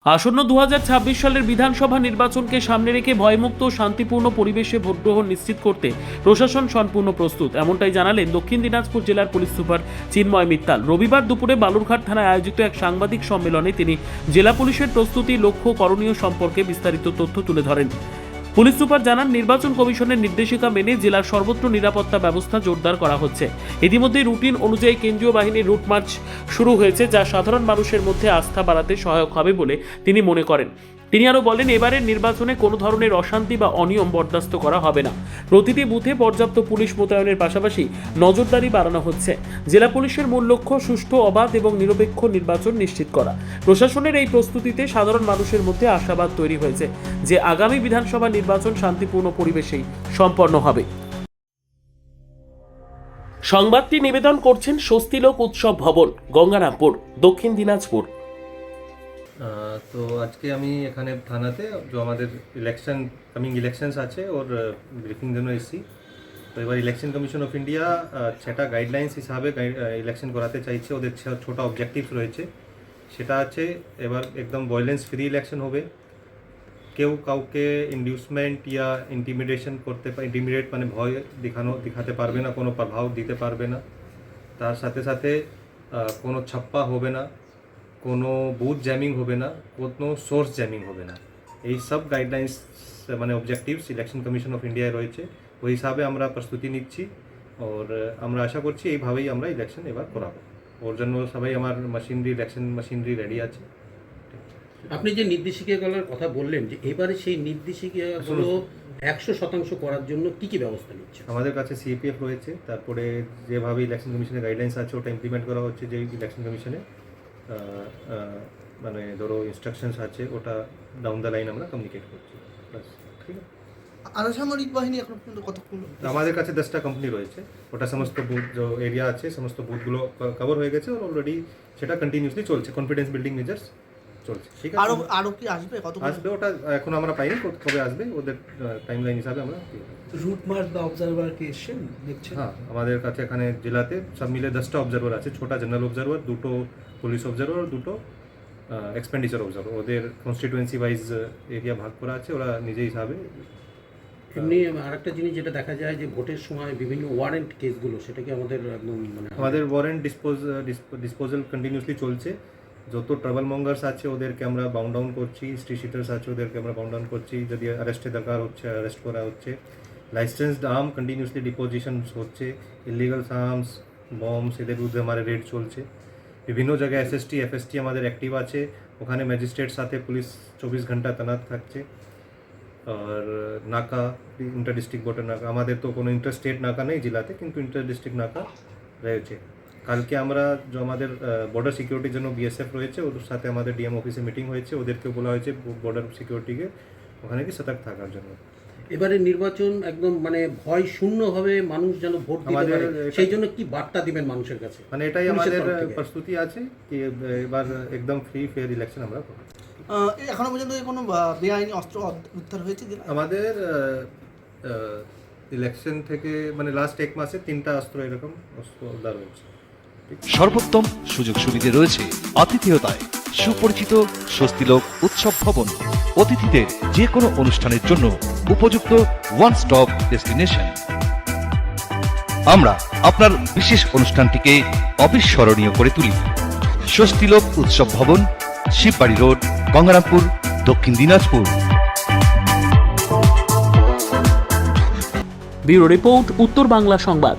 আসন্ন 2026 সালের বিধানসভা নির্বাচনকে সামনে রেখে ভয়মুক্ত ও শান্তিপূর্ণ পরিবেশে ভোট গ্রহণ নিশ্চিত করতে প্রশাসন সম্পূর্ণ প্রস্তুত, এমনটাই জানালেন দক্ষিণ দিনাজপুর জেলার পুলিশ সুপার চিন্ময় মিত্তাল। রবিবার দুপুরে বালুরঘাট থানায় আয়োজিত এক সাংবাদিক সম্মেলনে তিনি জেলা পুলিশের প্রস্তুতি, লক্ষ্য, করণীয় সম্পর্কে বিস্তারিত তথ্য তুলে ধরেন। পুলিশ সুপার জানান, নির্বাচন কমিশনের নির্দেশিকা মেনে জেলার সর্বত্র নিরাপত্তা ব্যবস্থা জোরদার করা হচ্ছে। ইতিমধ্যে রুটিন অনুযায়ী কেন্দ্রীয় বাহিনীর রুট মার্চ শুরু হয়েছে, যা সাধারণ মানুষের মধ্যে আস্থা বাড়াতে সহায়ক হবে বলে তিনি মনে করেন। তিনি আরও বলেন, এবারের নির্বাচনে কোনো ধরনের অশান্তি বা অনিয়ম বরদাস্ত করা হবে না। প্রতিটি বুথে পর্যাপ্ত পুলিশ মোতায়েনের পাশাপাশি নজরদারি বাড়ানো হচ্ছে। জেলা পুলিশের মূল লক্ষ্য সুষ্ঠু, অবাধ এবং নিরপেক্ষ নির্বাচন নিশ্চিত করা। প্রশাসনের এই প্রস্তুতিতে সাধারণ মানুষের মধ্যে আশাবাদ তৈরি হয়েছে যে আগামী বিধানসভা নির্বাচন শান্তিপূর্ণ পরিবেশেই সম্পন্ন হবে। সংবাদটি নিবেদন করছেন স্বস্তিলোক উৎসব ভবন, গঙ্গারামপুর, দক্ষিণ দিনাজপুর। তো আজকে আমি এখানে থানাতে যে আমাদের কামিং ইলেকশনস আছে ওর ব্রিফিং জন্য এসেছি। তো এবার ইলেকশন কমিশন অফ ইন্ডিয়া 6টা গাইডলাইন্স হিসাবে ইলেকশন করাতে চাইছে। ওদের 6টা অবজেক্টিভস রয়েছে। সেটা আছে, এবার একদম ভায়োলেন্স ফ্রি ইলেকশন হবে। কেউ কাউকে ইন্ডিউসমেন্ট ইয়া ইন্টিমিডেট মানে ভয় দেখাতে পারবে না, কোনো প্রভাব দিতে পারবে না। তার সাথে সাথে কোনো ছাপ্পা হবে না, কোনো বুথ জ্যামিং হবে না, কোনো সোর্স জ্যামিং হবে না। এই সব গাইডলাইন্স মানে অবজেক্টিভস ইলেকশন কমিশন অফ ইন্ডিয়ায় রয়েছে। ওই হিসাবে আমরা প্রস্তুতি নিচ্ছি ওর আমরা আশা করছি এইভাবেই আমরা ইলেকশন এবার করাবো। ওর জন্য সবাই আমার ইলেকশন মেশিনারি রেডি আছে। আপনি যে নির্দেশিকাগুলোর কথা বললেন, যে এবারে সেই নির্দেশিকাগুলো 100% করার জন্য কি কি ব্যবস্থা নিচ্ছে? আমাদের কাছে সিপিএফ রয়েছে, তারপরে যেভাবে ইলেকশন কমিশনের গাইডলাইন্স আছে ওটা ইমপ্লিমেন্ট করা হচ্ছে। যে ইলেকশন কমিশনে মানে ধরো ইনস্ট্রাকশনস আছে ওটা ডাউন দ্য লাইন আমরা কমিউনিকেট করছি। বাস, ঠিক আছে। আধাসামরিক বাহিনী এখন পর্যন্ত কতক্ষণ? আমাদের কাছে 10টা কোম্পানি রয়েছে। ওটা সমস্ত বুথ যে এরিয়া আছে সমস্ত বুথগুলো কভার হয়ে গেছে অলরেডি। সেটা কন্টিনিউসলি চলছে, কনফিডেন্স বিল্ডিং মেজার্স চলছে। ঠিক আছে, আরো কি আসবে? কত আসবে ওটা এখন আমরা পাইনি, কবে আসবে ওদের টাইমলাইন হিসাবে আমরা। রুট মার্চ বা অবজারভার কি এসছেন দেখছেন? হ্যাঁ, আমাদের কাছে এখানে জেলাতে সব মিলে 10টা অবজারভার আছে। 6টা জেনারেল অবজারভার, 2টো পুলিশ অবজারভার, 2টো এক্সপেন্ডিচার অবজারভার। ওদের কনস্টিটুয়েন্সি ওয়াইজ এরিয়া ভাগ করা আছে, ওরা নিজে হিসাবে। এমনি আরেকটা জিনিস যেটা দেখা যায় যে ভোটের সময় বিভিন্ন ওয়ারেন্ট কেসগুলো, সেটা কি আমাদের একদম মানে আমাদের ওয়ারেন্ট ডিসপোজাল কন্টিনিউসলি চলছে। যত ট্রাভেল মঙ্গার্স আছে ওদেরকে আমরা বাউন্ড ডাউন করছি, স্ট্রিট শিটার্স আছে ওদেরকে আমরা বাউন্ড ডাউন করছি। যদি অ্যারেস্টের দরকার হচ্ছে অ্যারেস্ট করা হচ্ছে। লাইসেন্সড আর্ম কন্টিনিউসলি ডিপোজিশন হচ্ছে। ইলিগাল আর্মস, বম্বস, এদের বিরুদ্ধে আমার রেড চলছে। বিভিন্ন জায়গায় এসএসটি এফএসটি আমাদের অ্যাক্টিভ আছে। ওখানে ম্যাজিস্ট্রেট সাথে পুলিশ 24 ঘন্টা তানাত থাকছে। আর নাকা, ইন্টার ডিস্ট্রিক্ট বর্ডার নাকা, আমাদের তো কোনো ইন্টার স্টেট নাকা নেই জেলাতে, কিন্তু ইন্টার ডিস্ট্রিক্ট নাকা রয়েছে। কালকে আমরা যে আমাদের বর্ডার সিকিউরিটির জন্য বিএসএফ রয়েছে, ওদের সাথে আমাদের ডিএম অফিসে মিটিং হয়েছে। ওদেরকে বলা হয়েছে বর্ডার সিকিউরিটিকে ওখানে কি সতর্ক থাকার জন্য। এবারে নির্বাচন একদম মানে ভয় শূন্য হবে, মানুষ যেন ভোট দিতে পারে, সেই জন্য কি বার্তা দিবেন মানুষের কাছে? মানে এটাই আমাদের প্রস্তুতি আছে কি এবার একদম ফ্রি ফেয়ার ইলেকশন আমরা করব। এখনো পর্যন্ত কোনো বেআইনি অস্ত্র উদ্ধার হয়েছে? আমাদের ইলেকশন থেকে মানে লাস্ট 1 মাসে 3টা অস্ত্র এরকম অস্ত্র উদ্ধার হয়েছে। সর্বোত্তম সুযোগ সুবিধে রয়েছে আতিথেয়তায়। সুপরিচিত স্বস্তিলোক উৎসব ভবন, অতিথিদের যে কোনো অনুষ্ঠানের জন্য উপযুক্ত ওয়ান স্টপ ডেস্টিনেশন। আমরা আপনার বিশেষ অনুষ্ঠানটিকে অবিস্মরণীয় করে তুলি। স্বস্তিলোক উৎসব ভবন, শিববাড়ি রোড, গঙ্গারামপুর, দক্ষিণ দিনাজপুর। ব্যুরো রিপোর্ট, উত্তর বাংলা সংবাদ।